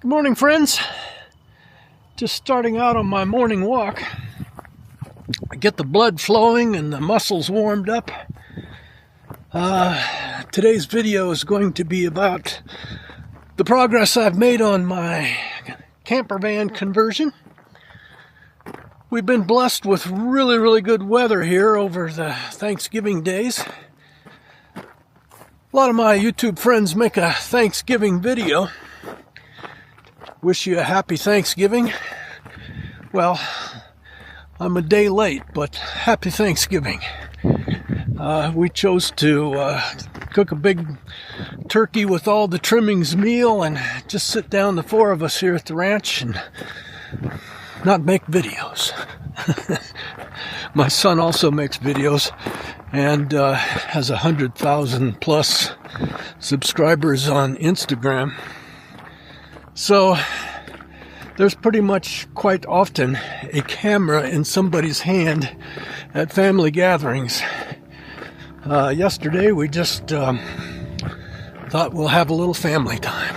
Good morning, friends. Just starting out on my morning walk. I get the blood flowing and the muscles warmed up. Today's video is going to be about the progress I've made on my camper van conversion. We've been blessed with really good weather here over the Thanksgiving days. A lot of my YouTube friends make a Thanksgiving video. Wish you a happy Thanksgiving. Well, I'm a day late, but happy Thanksgiving. We chose to cook a big turkey with all the trimmings meal and just sit down, the four of us here at the ranch, and not make videos. My son also makes videos and has 100,000 plus subscribers on Instagram. So there's pretty much quite often a camera in somebody's hand at family gatherings. Yesterday we just thought we'll have a little family time.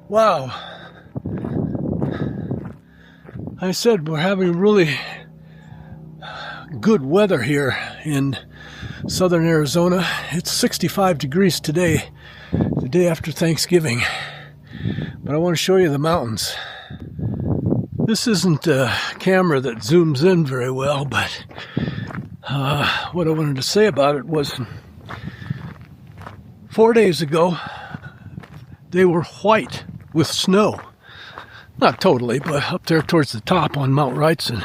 Wow. I said we're having really good weather here in southern Arizona. It's 65 degrees today, the day after Thanksgiving. But I want to show you the mountains. This isn't a camera that zooms in very well, but what I wanted to say about it was 4 days ago, they were white with snow. Not totally, but up there towards the top on Mount Wrightson.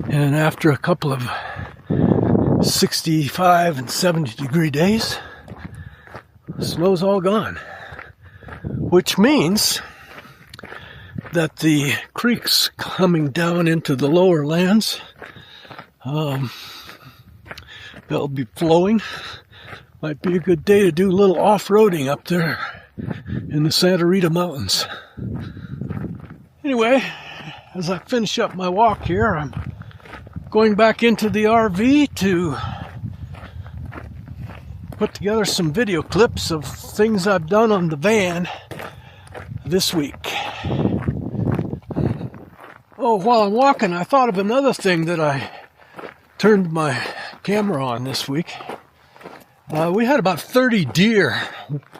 And after a couple of 65 and 70 degree days, the snow's all gone. Which means that the creeks coming down into the lower lands, they'll be flowing. Might be a good day to do a little off-roading up there in the Santa Rita Mountains. Anyway, as I finish up my walk here, I'm going back into the RV to put together some video clips of things I've done on the van this week. Oh, while I'm walking, I thought of another thing that I turned my camera on this week. We had about 30 deer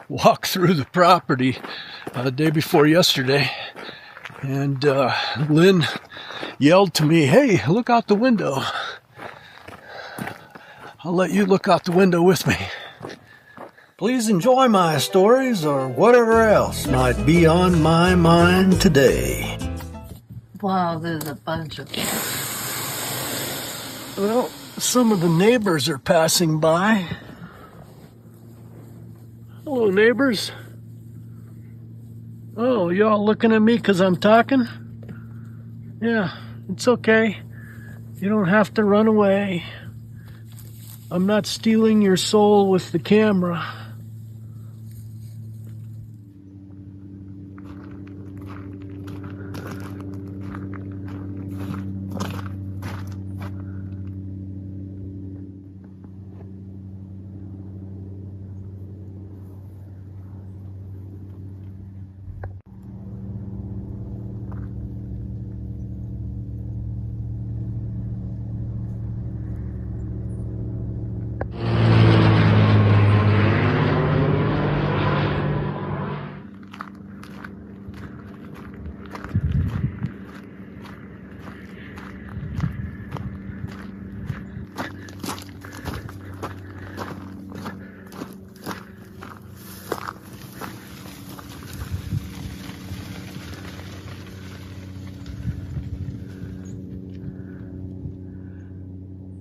walk through the property the day before yesterday. And Lynn yelled to me, "Hey, look out the window." I'll let you look out the window with me. Please enjoy my stories or whatever else might be on my mind today. Wow, there's a bunch of them. Well, some of the neighbors are passing by. Hello, neighbors. Oh, y'all looking at me because I'm talking? Yeah, it's okay. You don't have to run away. I'm not stealing your soul with the camera.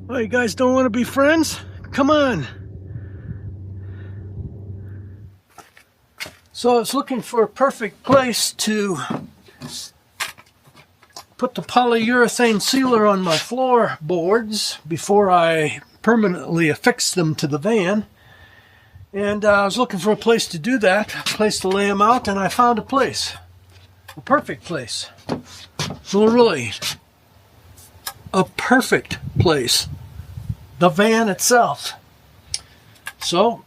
Oh, you guys don't want to be friends? Come on. So I was looking for a perfect place to put the polyurethane sealer on my floorboards before I permanently affix them to the van. And I was looking for a place to do that, a place to lay them out, and I found a place. A perfect place. Well, really, a perfect place. The van itself. So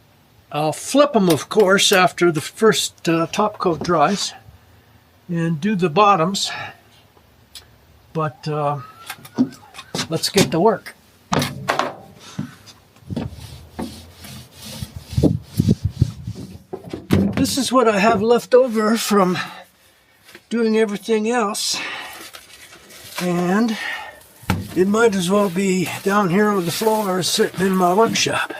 I'll flip them, of course, after the first top coat dries and do the bottoms. But let's get to work. This is what I have left over from doing everything else, and it might as well be down here on the floor sitting in my workshop.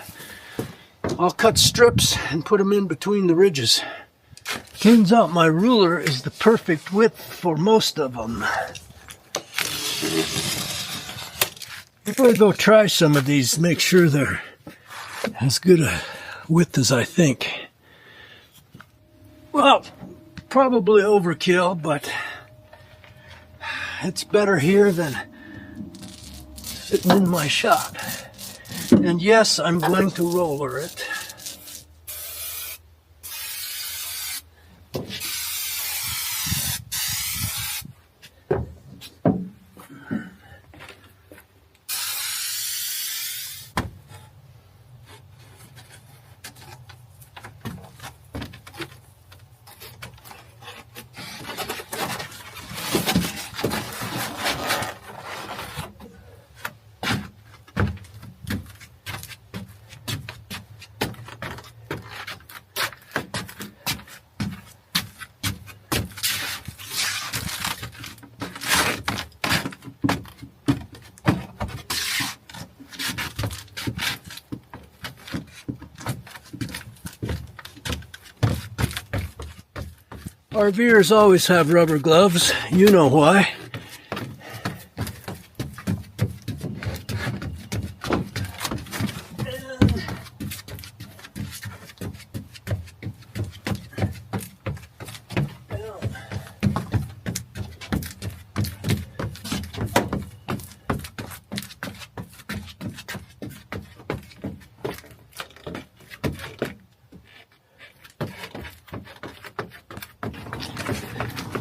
I'll cut strips and put them in between the ridges. Turns out my ruler is the perfect width for most of them. If I go try some of these, make sure they're as good a width as I think. Well, probably overkill, but it's better here than sitting in my shop. And yes, I'm going to roller it. RVers always have rubber gloves. You know why.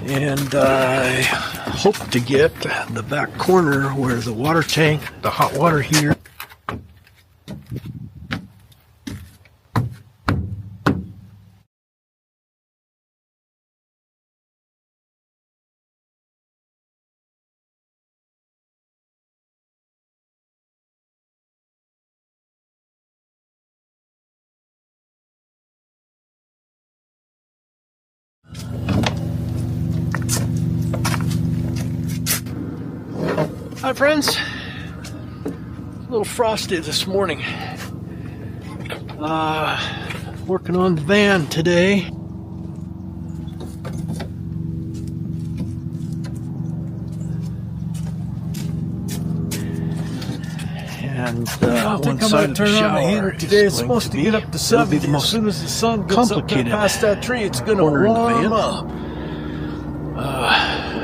And I hope to get the back corner where the water tank, the hot water heater, Hi friends, a little frosty this morning. Working on the van today. And one side of the shower today is supposed to get up to 70. As soon as the sun gets up past that tree, it's going to warm up.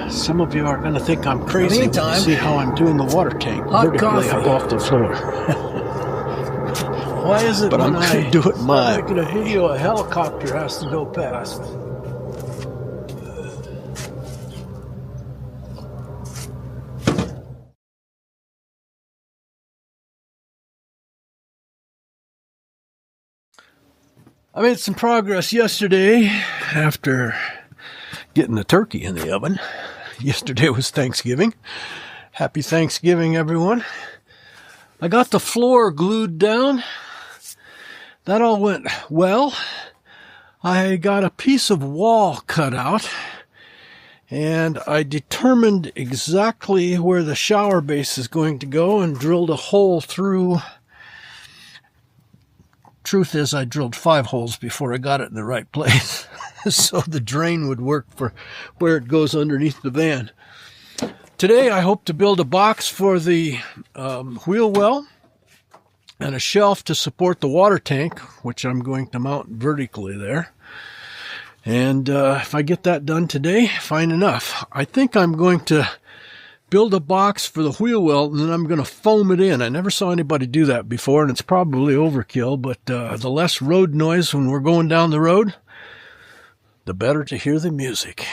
Some of you are going to think I'm crazy when you see how I'm doing the water tank vertically up off the floor. Why is it when I do it my making a video, a helicopter has to go past? I made some progress yesterday after getting the turkey in the oven. Yesterday was Thanksgiving. Happy Thanksgiving, everyone. I got the floor glued down. That all went well. I got a piece of wall cut out, and I determined exactly where the shower base is going to go and drilled a hole through. Truth is, I drilled 5 holes before I got it in the right place. So the drain would work for where it goes underneath the van. Today I hope to build a box for the wheel well and a shelf to support the water tank, which I'm going to mount vertically there. And if I get that done today, fine enough. I think I'm going to build a box for the wheel well, and then I'm going to foam it in. I never saw anybody do that before, and it's probably overkill, but the less road noise when we're going down the road, the better to hear the music.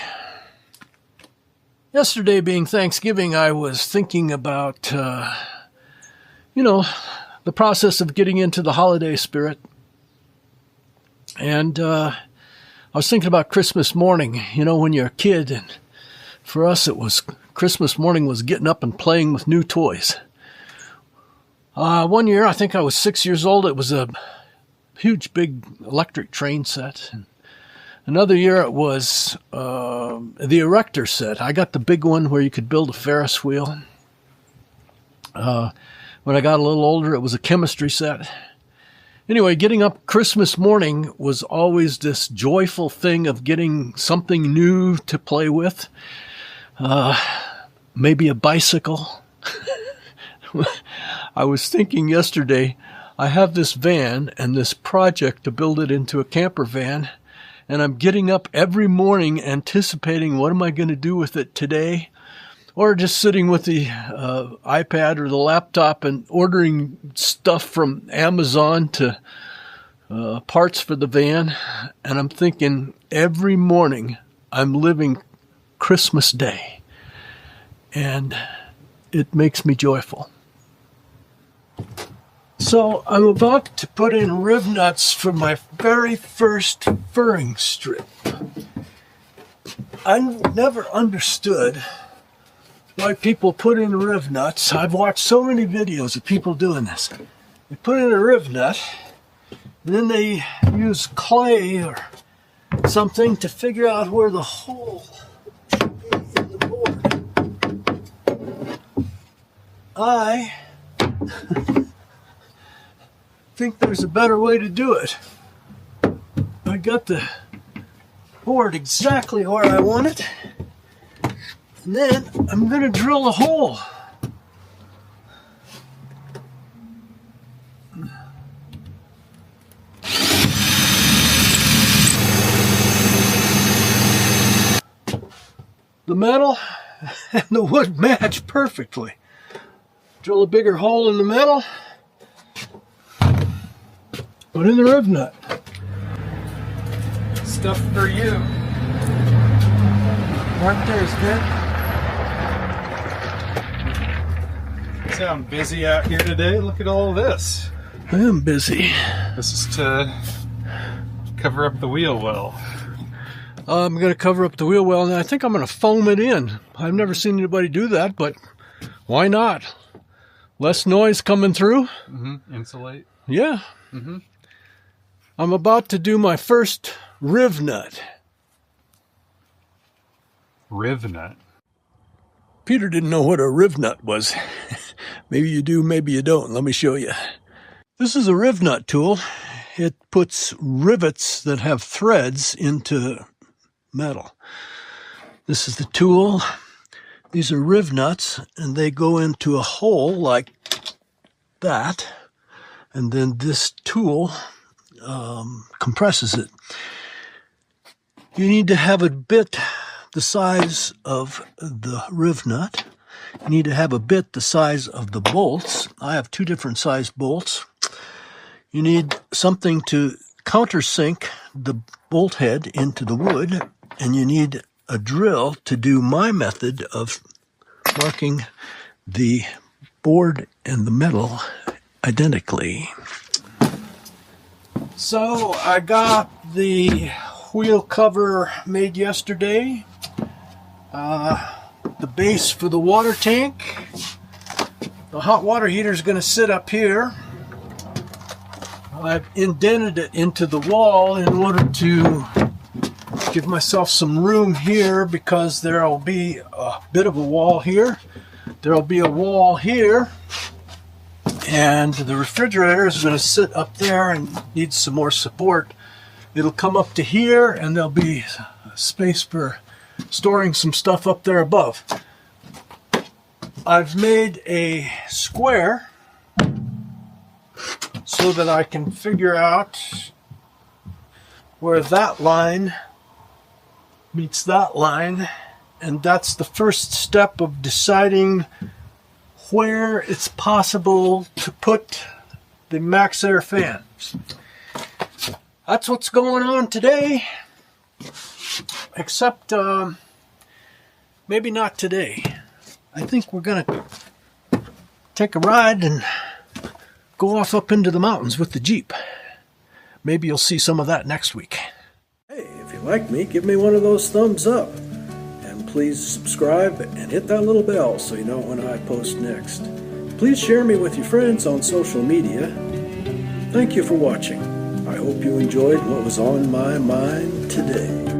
Yesterday being Thanksgiving, I was thinking about, the process of getting into the holiday spirit. And I was thinking about Christmas morning, you know, when you're a kid. And for us, it was Christmas morning was getting up and playing with new toys. One year, I think I was 6 years old, it was a huge, big electric train set. Another year, it was the erector set. I got the big one where you could build a Ferris wheel. When I got a little older, it was a chemistry set. Anyway, getting up Christmas morning was always this joyful thing of getting something new to play with. Maybe a bicycle. I was thinking yesterday, I have this van and this project to build it into a camper van, and I'm getting up every morning anticipating what am I going to do with it today, or just sitting with the iPad or the laptop and ordering stuff from Amazon to parts for the van, and I'm thinking every morning I'm living Christmas Day, and it makes me joyful. So I'm about to put in riv nuts for my very first furring strip. I never understood why people put in riv nuts. I've watched so many videos of people doing this. They put in a riv nut, and then they use clay or something to figure out where the hole should be in the board. I think there's a better way to do it. I got the board exactly where I want it, and then I'm going to drill a hole. The metal and the wood match perfectly. Drill a bigger hole in the metal, put in the riv nut. Stuff for you. Right there is good. Sound busy out here today. Look at all this. I am busy. This is to cover up the wheel well. I'm going to cover up the wheel well, and I think I'm going to foam it in. I've never seen anybody do that, but why not? Less noise coming through. Insulate. Yeah. I'm about to do my first riv nut. Riv nut. Peter didn't know what a riv nut was. Maybe you do, maybe you don't. Let me show you. This is a riv nut tool. It puts rivets that have threads into metal. This is the tool. These are riv nuts, and they go into a hole like that, and then this tool compresses it. You need to have a bit the size of the riv nut. You need to have a bit the size of the bolts. I have two different size bolts. You need something to countersink the bolt head into the wood, and you need a drill to do my method of marking the board and the metal identically. So I got the wheel cover made yesterday, the base for the water tank. The hot water heater is going to sit up here. I've indented it into the wall in order to give myself some room here, because there will be a bit of a wall here. There will be a wall here, and the refrigerator is going to sit up there and needs some more support. It'll come up to here, and there'll be space for storing some stuff up there above. I've made a square so that I can figure out where that line meets that line, and that's the first step of deciding where it's possible to put the max air fans. That's what's going on today, except maybe not today. I think we're gonna take a ride and go off up into the mountains with the Jeep. maybe you'll see some of that next week. Hey, if you like me, give me one of those thumbs up. And please subscribe and hit that little bell so you know when I post next. Please share me with your friends on social media. Thank you for watching. I hope you enjoyed what was on my mind today.